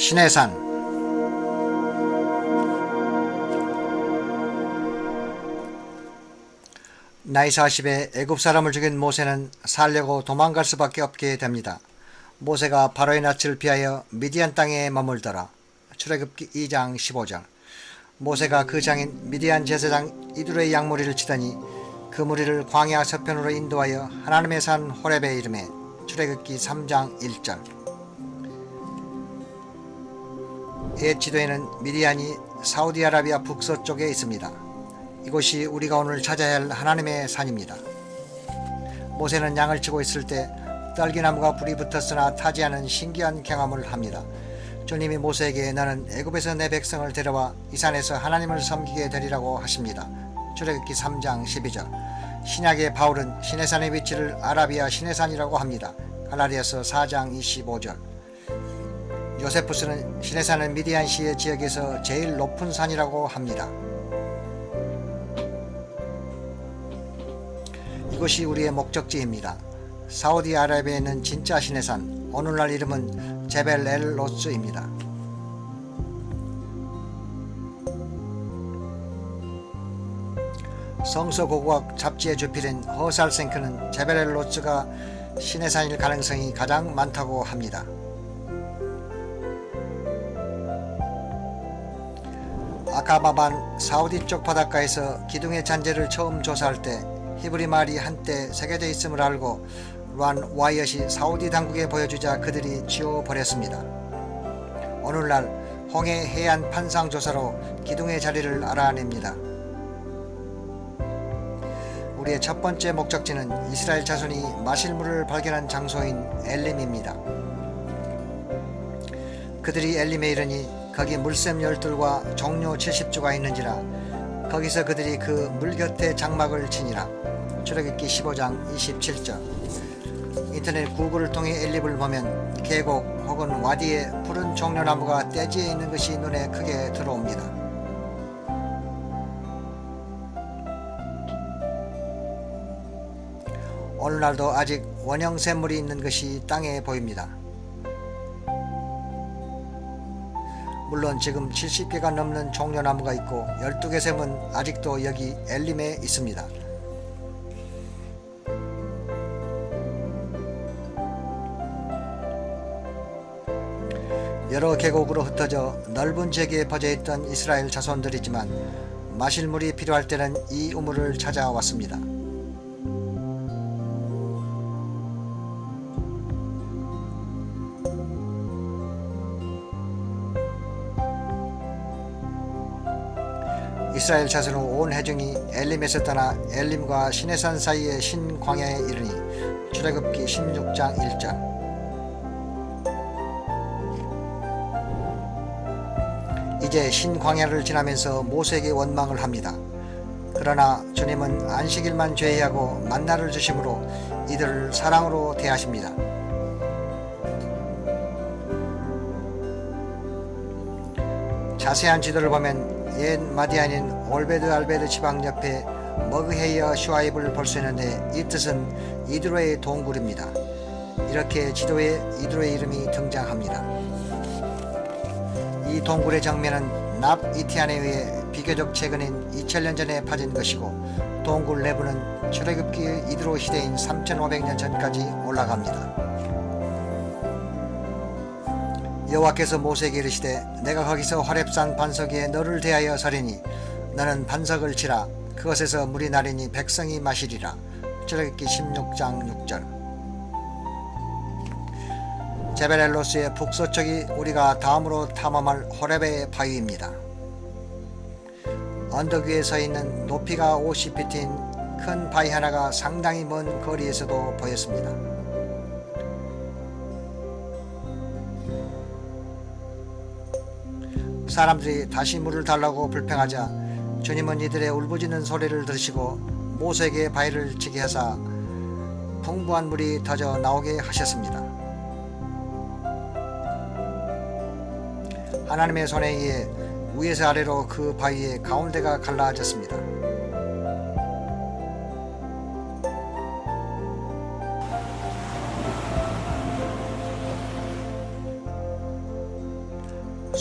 시내산. 나이 40에 애굽 사람을 죽인 모세는 살려고 도망갈 수밖에 없게 됩니다. 모세가 바로의 낯을 피하여 미디안 땅에 머물더라. 출애굽기 2장 15절. 모세가 그 장인 미디안 제사장 이두로의 양무리를 치더니 그 무리를 광야 서편으로 인도하여 하나님의 산 호렙에 이르매. 출애굽기 3장 1절. 옛 지도에는 미디안이 사우디아라비아 북서쪽에 있습니다. 이곳이 우리가 오늘 찾아야 할 하나님의 산입니다. 모세는 양을 치고 있을 때 딸기나무가 불이 붙었으나 타지 않은 신기한 경험을 합니다. 주님이 모세에게 너는 애굽에서 내 백성을 데려와 이 산에서 하나님을 섬기게 되리라고 하십니다. 출애굽기 3장 12절. 신약의 바울은 시내산의 위치를 아라비아 시내산이라고 합니다. 갈라디아서 4장 25절. 요세푸스는 시내산은 미디안시의 지역에서 제일 높은 산이라고 합니다. 이곳이 우리의 목적지입니다. 사우디아라비아에 있는 진짜 시내산, 오늘날 이름은 제벨 엘 로스입니다. 성서고고학 잡지의 주필인 허살생크는 제벨 엘 로스가 시내산일 가능성이 가장 많다고 합니다. 아카바반 사우디 쪽 바닷가에서 기둥의 잔재를 처음 조사할 때 히브리 말이 한때 새겨져 있음을 알고 란 와이엇이 사우디 당국에 보여주자 그들이 지워버렸습니다. 오늘날 홍해 해안 판상 조사로 기둥의 자리를 알아냅니다. 우리의 첫 번째 목적지는 이스라엘 자손이 마실 물을 발견한 장소인 엘림입니다. 그들이 엘림에 이르니 거기 물샘 12과 종료 70주가 있는지라 거기서 그들이 그 물 곁에 장막을 치니라. 출애굽기 15장 27절. 인터넷 구글을 통해 엘립을 보면 계곡 혹은 와디에 푸른 종려나무가 떼지에 있는 것이 눈에 크게 들어옵니다. 오늘날도 아직 원형 샘물이 있는 것이 땅에 보입니다. 물론 지금 70개가 넘는 종려나무가 있고 12개 샘은 아직도 여기 엘림에 있습니다. 여러 계곡으로 흩어져 넓은 지역에 퍼져있던 이스라엘 자손들이지만 마실 물이 필요할 때는 이 우물을 찾아왔습니다. 이스라엘 자손은 온 회중이 엘림에서 떠나 엘림과 시내산 사이의 신광야에 이르니. 출애굽기 16장 1절. 이제 신광야를 지나면서 모세에게 원망을 합니다. 그러나 주님은 안식일만 제외하고 만나를 주심으로 이들을 사랑으로 대하십니다. 자세한 지도를 보면 옛 마디안인 올베드 알베드 지방 옆에 머그헤이어 슈아입을 볼 수 있는데 이 뜻은 이드로의 동굴입니다. 이렇게 지도에 이드로의 이름이 등장합니다. 이 동굴의 정면은 납 이티안에 의해 비교적 최근인 2000년 전에 파진 것이고 동굴 내부는 출애굽기 이드로 시대인 3500년 전까지 올라갑니다. 여호와께서 모세에게 이르시되 내가 거기서 호렙산 반석 위에 너를 대하여 서리니 너는 반석을 치라. 그것에서 물이 나리니 백성이 마시리라. 출애굽기 16장 6절. 제벨 엘 로스의 북서쪽이 우리가 다음으로 탐험할 호렙의 바위입니다. 언덕 위에 서 있는 높이가 50피트인 큰 바위 하나가 상당히 먼 거리에서도 보였습니다. 사람들이 다시 물을 달라고 불평하자 주님은 이들의 울부짖는 소리를 들으시고 모세에게 바위를 치게 하사 풍부한 물이 터져 나오게 하셨습니다. 하나님의 손에 의해 위에서 아래로 그 바위의 가운데가 갈라졌습니다.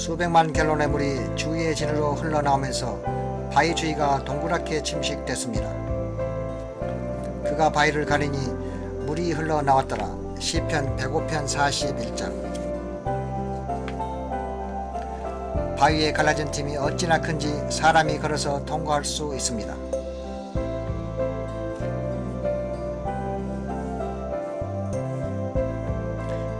수백만 갤론의 물이 주위의 진으로 흘러나오면서 바위 주위가 동그랗게 침식됐습니다. 그가 바위를 가리니 물이 흘러나왔더라. 시편 105편 41장. 바위에 갈라진 틈이 어찌나 큰지 사람이 걸어서 통과할 수 있습니다.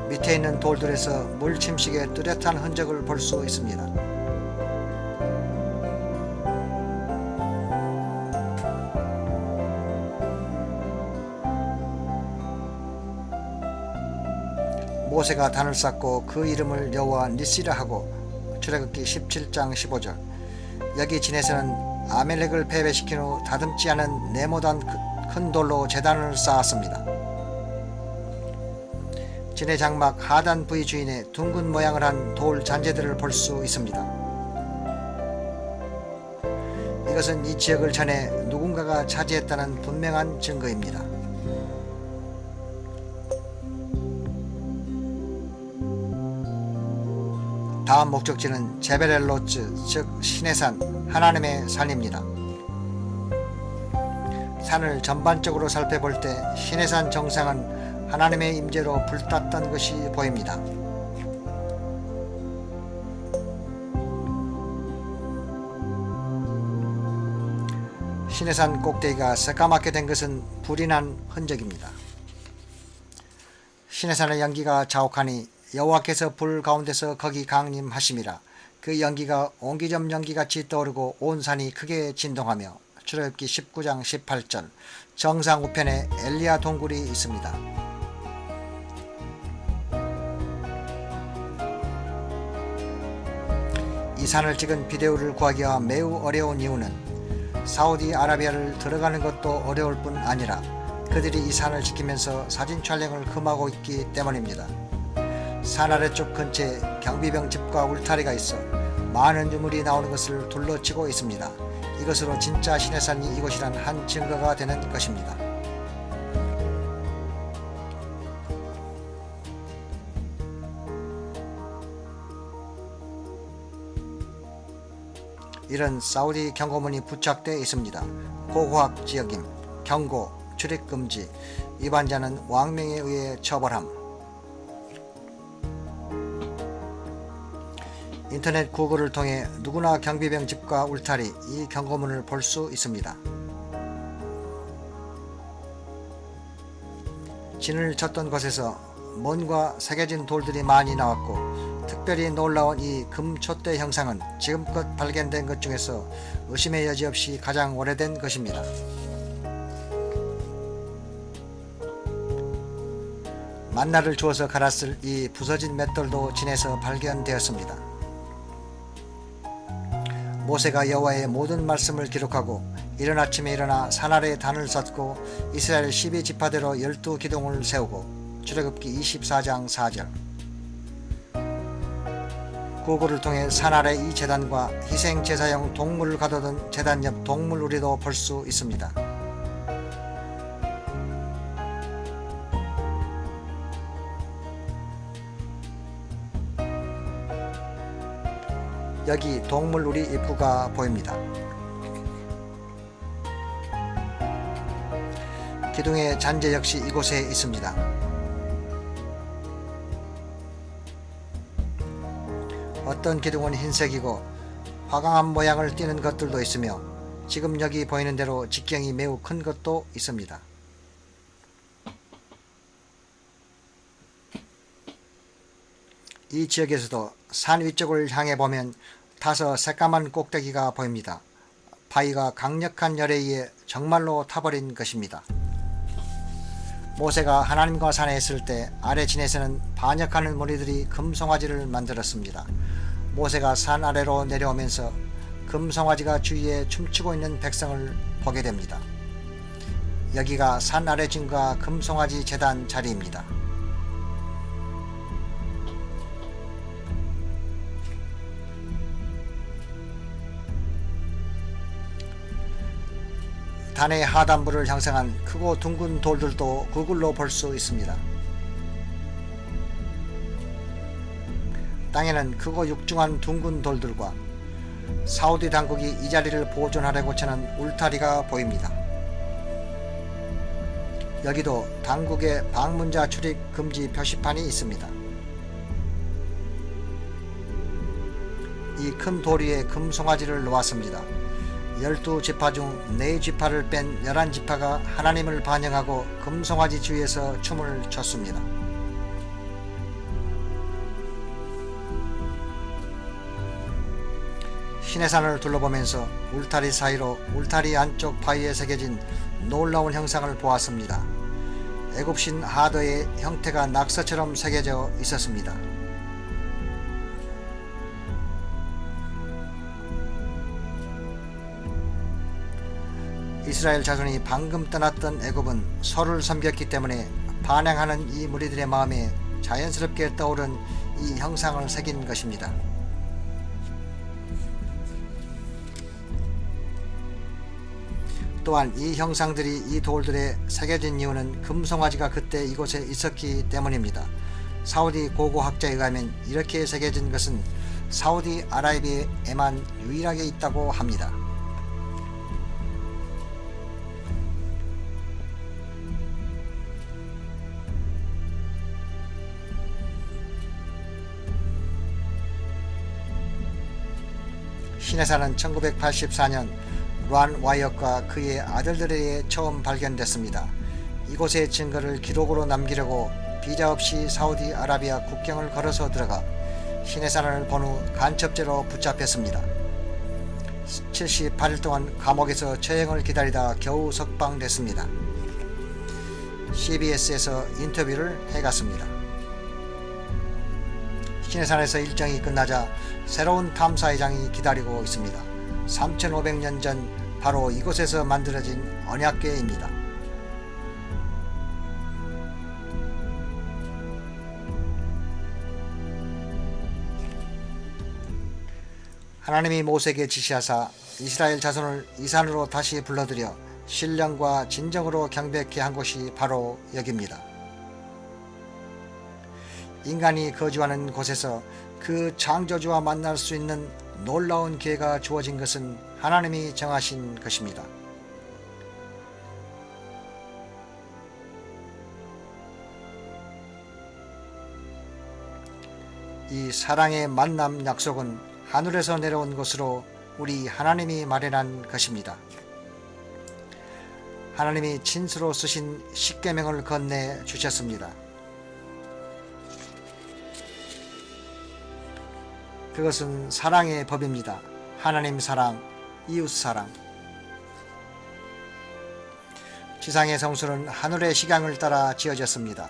밑에 있는 돌들에서 물 침식의 뚜렷한 흔적을 볼 수 있습니다. 모세가 단을 쌓고 그 이름을 여호와 니시라 하고 출애굽기 17장 15절. 여기 진에서는 아멜렉을 패배시킨 후 다듬지 않은 네모난 큰 돌로 제단을 쌓았습니다. 진의 장막 하단 부위 주인의 둥근 모양을 한 돌 잔재들을 볼 수 있습니다. 이것은 이 지역을 전에 누군가가 차지했다는 분명한 증거입니다. 다음 목적지는 제벨-엘-로츠, 즉 신의 산, 하나님의 산입니다. 산을 전반적으로 살펴볼 때 신의 산 정상은 하나님의 임재로 불탔던 것이 보입니다. 신의 산 꼭대기가 새까맣게 된 것은 불이 난 흔적입니다. 신의 산의 연기가 자욱하니 여호와께서 불 가운데서 거기 강림하심이라. 그 연기가 옹기점 연기같이 떠오르고 온 산이 크게 진동하며. 출애굽기 19장 18절. 정상 우편에 엘리야 동굴이 있습니다. 이 산을 찍은 비디오를 구하기가 매우 어려운 이유는 사우디아라비아를 들어가는 것도 어려울 뿐 아니라 그들이 이 산을 지키면서 사진 촬영을 금하고 있기 때문입니다. 산 아래쪽 근처에 경비병 집과 울타리가 있어 많은 유물이 나오는 것을 둘러치고 있습니다. 이것으로 진짜 신의 산이 이곳이란 한 증거가 되는 것입니다. 이런 사우디 경고문이 부착되어 있습니다. 고고학 지역임, 경고, 출입금지, 위반자는 왕명에 의해 처벌함. 인터넷 구글을 통해 누구나 경비병 집과 울타리, 이 경고문을 볼 수 있습니다. 진을 쳤던 곳에서 먼과 새겨진 돌들이 많이 나왔고, 특별히 놀라운 이 금촛대 형상은 지금껏 발견된 것 중에서 의심의 여지 없이 가장 오래된 것입니다. 만나를 주어서 갈았을 이 부서진 맷돌도 진에서 발견되었습니다. 모세가 여호와의 모든 말씀을 기록하고 이른 아침에 일어나 산 아래에 단을 쌓고 이스라엘 12지파대로 12기둥을 세우고. 출애굽기 24장 4절. 구글을 통해 산 아래 이 제단과 희생 제사용 동물을 가둬둔 제단 옆 동물 우리도 볼 수 있습니다. 여기 동물 우리 입구가 보입니다. 기둥의 잔재 역시 이곳에 있습니다. 어떤 기둥은 흰색이고 화강암 모양을 띠는 것들도 있으며 지금 여기 보이는 대로 직경이 매우 큰 것도 있습니다. 이 지역에서도 산 위쪽을 향해 보면 타서 새까만 꼭대기가 보입니다. 바위가 강력한 열에 의해 정말로 타버린 것입니다. 모세가 하나님과 산에 있을 때 아래 진에서는 반역하는 무리들이 금송아지를 만들었습니다. 모세가 산 아래로 내려오면서 금송아지가 주위에 춤추고 있는 백성을 보게 됩니다. 여기가 산 아래 진과 금송아지 제단 자리입니다. 단의 하단부를 형성한 크고 둥근 돌들도 구글로 볼 수 있습니다. 땅에는 크고 육중한 둥근 돌들과 사우디 당국이 이 자리를 보존하려고 쳐는 울타리가 보입니다. 여기도 당국의 방문자 출입 금지 표시판이 있습니다. 이 큰 돌 위에 금송아지를 놓았습니다. 12지파 중 4지파를 뺀 11지파가 하나님을 반영하고 금송아지 주위에서 춤을 췄습니다. 시내산을 둘러보면서 울타리 사이로 울타리 안쪽 바위에 새겨진 놀라운 형상을 보았습니다. 애굽신 하더의 형태가 낙서처럼 새겨져 있었습니다. 이스라엘 자손이 방금 떠났던 애굽은 서를 섬겼기 때문에 반항하는 이 무리들의 마음에 자연스럽게 떠오른 이 형상을 새긴 것입니다. 또한 이 형상들이 이 돌들에 새겨진 이유는 금송아지가 그때 이곳에 있었기 때문입니다. 사우디 고고학자에 의하면 이렇게 새겨진 것은 사우디 아라비아에만 유일하게 있다고 합니다. 시내산은 1984년 란 와이엇과 그의 아들들에 의해 처음 발견됐습니다. 이곳의 증거를 기록으로 남기려고 비자 없이 사우디 아라비아 국경을 걸어서 들어가 시내산을 본 후 간첩죄로 붙잡혔습니다. 78일 동안 감옥에서 처형을 기다리다 겨우 석방됐습니다. CBS에서 인터뷰를 해갔습니다. 시내산에서 일정이 끝나자 새로운 탐사회장이 기다리고 있습니다. 3500년 전 바로 이곳에서 만들어진 언약궤입니다. 하나님이 모세에게 지시하사 이스라엘 자손을 이 산으로 다시 불러들여 신령과 진정으로 경배케 한 곳이 바로 여기입니다. 인간이 거주하는 곳에서 그 창조주와 만날 수 있는 놀라운 기회가 주어진 것은 하나님이 정하신 것입니다. 이 사랑의 만남 약속은 하늘에서 내려온 것으로 우리 하나님이 마련한 것입니다. 하나님이 진수로 쓰신 십계명을 건네 주셨습니다. 그것은 사랑의 법입니다. 하나님 사랑, 이웃 사랑. 지상의 성수는 하늘의 식양을 따라 지어졌습니다.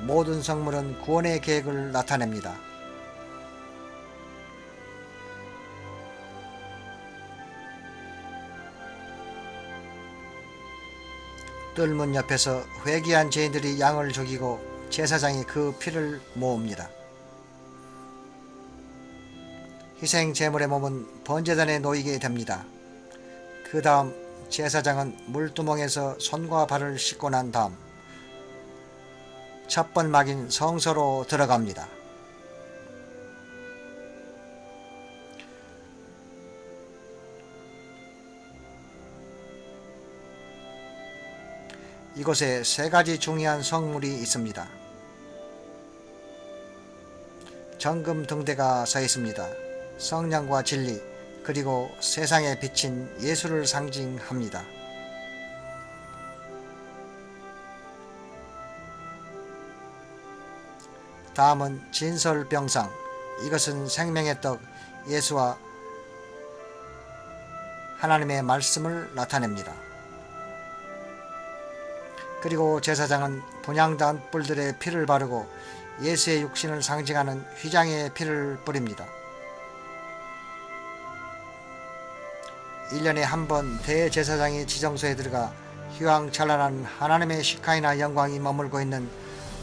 모든 성물은 구원의 계획을 나타냅니다. 뜰문 옆에서 회개한 죄인들이 양을 죽이고 제사장이 그 피를 모읍니다. 희생 제물의 몸은 번제단에 놓이게 됩니다. 그 다음 제사장은 물두멍에서 손과 발을 씻고 난 다음 첫 번막인 성소로 들어갑니다. 이곳에 세 가지 중요한 성물이 있습니다. 정금 등대가 서 있습니다. 성령과 진리, 그리고 세상에 비친 예수를 상징합니다. 다음은 진설병상, 이것은 생명의 떡 예수와 하나님의 말씀을 나타냅니다. 그리고 제사장은 분향단 뿔들의 피를 바르고 예수의 육신을 상징하는 휘장의 피를 뿌립니다. 1년에 한 번 대제사장이 지정소에 들어가 휘황찬란한 하나님의 시카이나 영광이 머물고 있는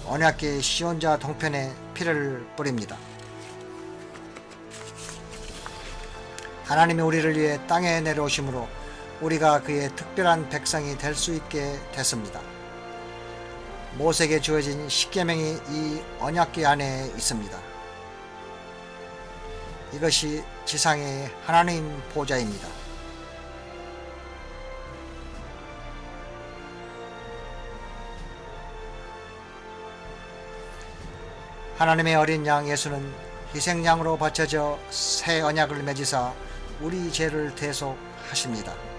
언약궤 시온자 동편에 피를 뿌립니다. 하나님이 우리를 위해 땅에 내려오심으로 우리가 그의 특별한 백성이 될 수 있게 됐습니다. 모세에게 주어진 십계명이 이 언약궤 안에 있습니다. 이것이 지상의 하나님 보좌입니다. 하나님의 어린 양 예수는 희생양으로 바쳐져 새 언약을 맺으사 우리 죄를 대속하십니다.